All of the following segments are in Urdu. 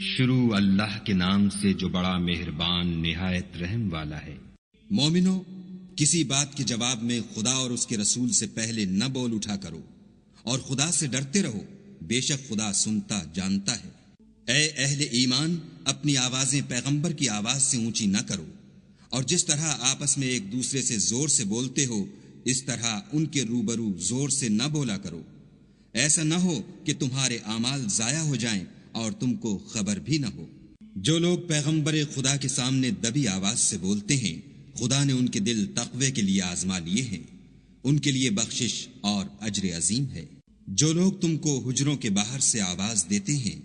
شروع اللہ کے نام سے جو بڑا مہربان نہایت رحم والا ہے۔ مومنو، کسی بات کے جواب میں خدا اور اس کے رسول سے پہلے نہ بول اٹھا کرو، اور خدا سے ڈرتے رہو، بے شک خدا سنتا جانتا ہے۔ اے اہل ایمان، اپنی آوازیں پیغمبر کی آواز سے اونچی نہ کرو، اور جس طرح آپس میں ایک دوسرے سے زور سے بولتے ہو اس طرح ان کے روبرو زور سے نہ بولا کرو، ایسا نہ ہو کہ تمہارے اعمال ضائع ہو جائیں اور تم کو خبر بھی نہ ہو۔ جو لوگ پیغمبر خدا کے سامنے دبی آواز سے بولتے ہیں، خدا نے ان کے دل تقوی کے لیے آزما لیے ہیں، ان کے لیے بخشش اور اجر عظیم ہے۔ جو لوگ تم کو حجروں کے باہر سے آواز دیتے ہیں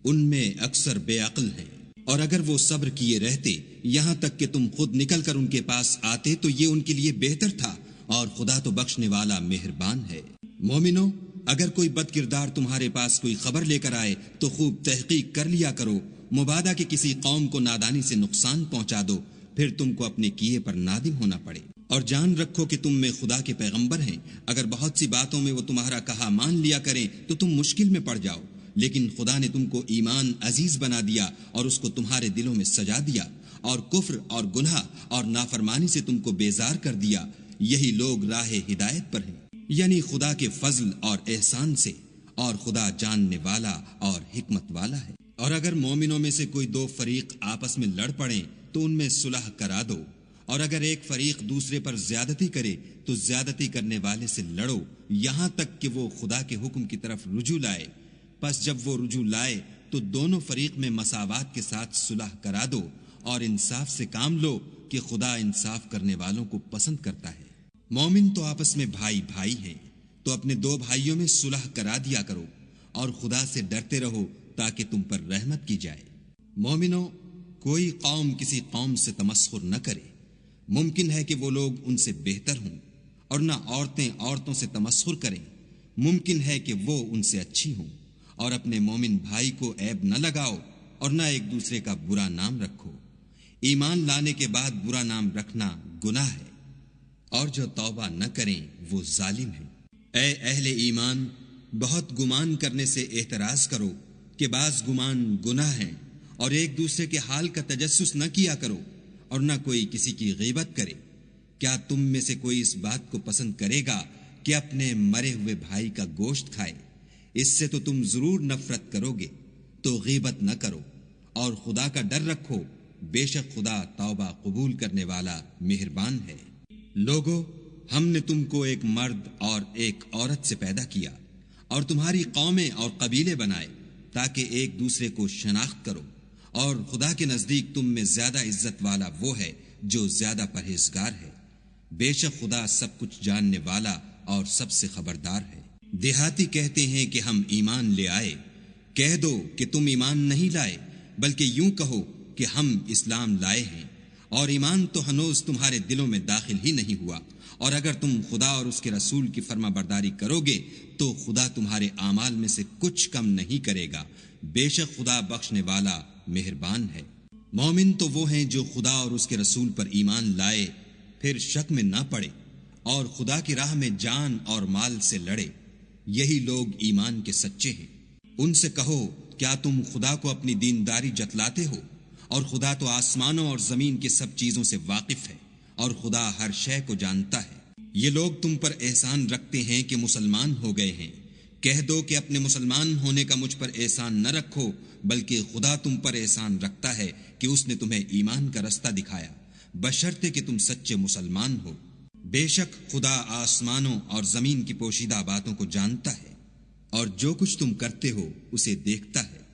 ان میں اکثر بے عقل ہیں، اور اگر وہ صبر کیے رہتے یہاں تک کہ تم خود نکل کر ان کے پاس آتے تو یہ ان کے لیے بہتر تھا، اور خدا تو بخشنے والا مہربان ہے۔ مومنو، اگر کوئی بد کردار تمہارے پاس کوئی خبر لے کر آئے تو خوب تحقیق کر لیا کرو، مبادا کہ کسی قوم کو نادانی سے نقصان پہنچا دو، پھر تم کو اپنے کیے پر نادم ہونا پڑے۔ اور جان رکھو کہ تم میں خدا کے پیغمبر ہیں، اگر بہت سی باتوں میں وہ تمہارا کہا مان لیا کریں تو تم مشکل میں پڑ جاؤ، لیکن خدا نے تم کو ایمان عزیز بنا دیا اور اس کو تمہارے دلوں میں سجا دیا، اور کفر اور گناہ اور نافرمانی سے تم کو بیزار کر دیا۔ یہی لوگ راہ ہدایت پر ہیں، یعنی خدا کے فضل اور احسان سے، اور خدا جاننے والا اور حکمت والا ہے۔ اور اگر مومنوں میں سے کوئی دو فریق آپس میں لڑ پڑیں تو ان میں صلح کرا دو، اور اگر ایک فریق دوسرے پر زیادتی کرے تو زیادتی کرنے والے سے لڑو، یہاں تک کہ وہ خدا کے حکم کی طرف رجوع لائے۔ پس جب وہ رجوع لائے تو دونوں فریق میں مساوات کے ساتھ صلح کرا دو، اور انصاف سے کام لو کہ خدا انصاف کرنے والوں کو پسند کرتا ہے۔ مومن تو آپس میں بھائی بھائی ہیں، تو اپنے دو بھائیوں میں صلح کرا دیا کرو، اور خدا سے ڈرتے رہو تاکہ تم پر رحمت کی جائے۔ مومنو، کوئی قوم کسی قوم سے تمسخر نہ کرے، ممکن ہے کہ وہ لوگ ان سے بہتر ہوں، اور نہ عورتیں عورتوں سے تمسخر کریں، ممکن ہے کہ وہ ان سے اچھی ہوں۔ اور اپنے مومن بھائی کو عیب نہ لگاؤ، اور نہ ایک دوسرے کا برا نام رکھو۔ ایمان لانے کے بعد برا نام رکھنا گناہ ہے، اور جو توبہ نہ کریں وہ ظالم ہیں۔ اے اہل ایمان، بہت گمان کرنے سے احتراز کرو کہ بعض گمان گناہ ہیں، اور ایک دوسرے کے حال کا تجسس نہ کیا کرو، اور نہ کوئی کسی کی غیبت کرے۔ کیا تم میں سے کوئی اس بات کو پسند کرے گا کہ اپنے مرے ہوئے بھائی کا گوشت کھائے؟ اس سے تو تم ضرور نفرت کرو گے، تو غیبت نہ کرو، اور خدا کا ڈر رکھو، بے شک خدا توبہ قبول کرنے والا مہربان ہے۔ لوگو، ہم نے تم کو ایک مرد اور ایک عورت سے پیدا کیا، اور تمہاری قومیں اور قبیلے بنائے تاکہ ایک دوسرے کو شناخت کرو، اور خدا کے نزدیک تم میں زیادہ عزت والا وہ ہے جو زیادہ پرہیزگار ہے۔ بے شک خدا سب کچھ جاننے والا اور سب سے خبردار ہے۔ دیہاتی کہتے ہیں کہ ہم ایمان لے آئے، کہہ دو کہ تم ایمان نہیں لائے، بلکہ یوں کہو کہ ہم اسلام لائے ہیں، اور ایمان تو ہنوز تمہارے دلوں میں داخل ہی نہیں ہوا۔ اور اگر تم خدا اور اس کے رسول کی فرما برداری کرو گے تو خدا تمہارے اعمال میں سے کچھ کم نہیں کرے گا، بے شک خدا بخشنے والا مہربان ہے۔ مومن تو وہ ہیں جو خدا اور اس کے رسول پر ایمان لائے، پھر شک میں نہ پڑے، اور خدا کی راہ میں جان اور مال سے لڑے، یہی لوگ ایمان کے سچے ہیں۔ ان سے کہو، کیا تم خدا کو اپنی دینداری جتلاتے ہو؟ اور خدا تو آسمانوں اور زمین کی سب چیزوں سے واقف ہے، اور خدا ہر شے کو جانتا ہے۔ یہ لوگ تم پر احسان رکھتے ہیں کہ مسلمان ہو گئے ہیں، کہہ دو کہ اپنے مسلمان ہونے کا مجھ پر احسان نہ رکھو، بلکہ خدا تم پر احسان رکھتا ہے کہ اس نے تمہیں ایمان کا رستہ دکھایا، بشرطے کہ تم سچے مسلمان ہو۔ بے شک خدا آسمانوں اور زمین کی پوشیدہ باتوں کو جانتا ہے، اور جو کچھ تم کرتے ہو اسے دیکھتا ہے۔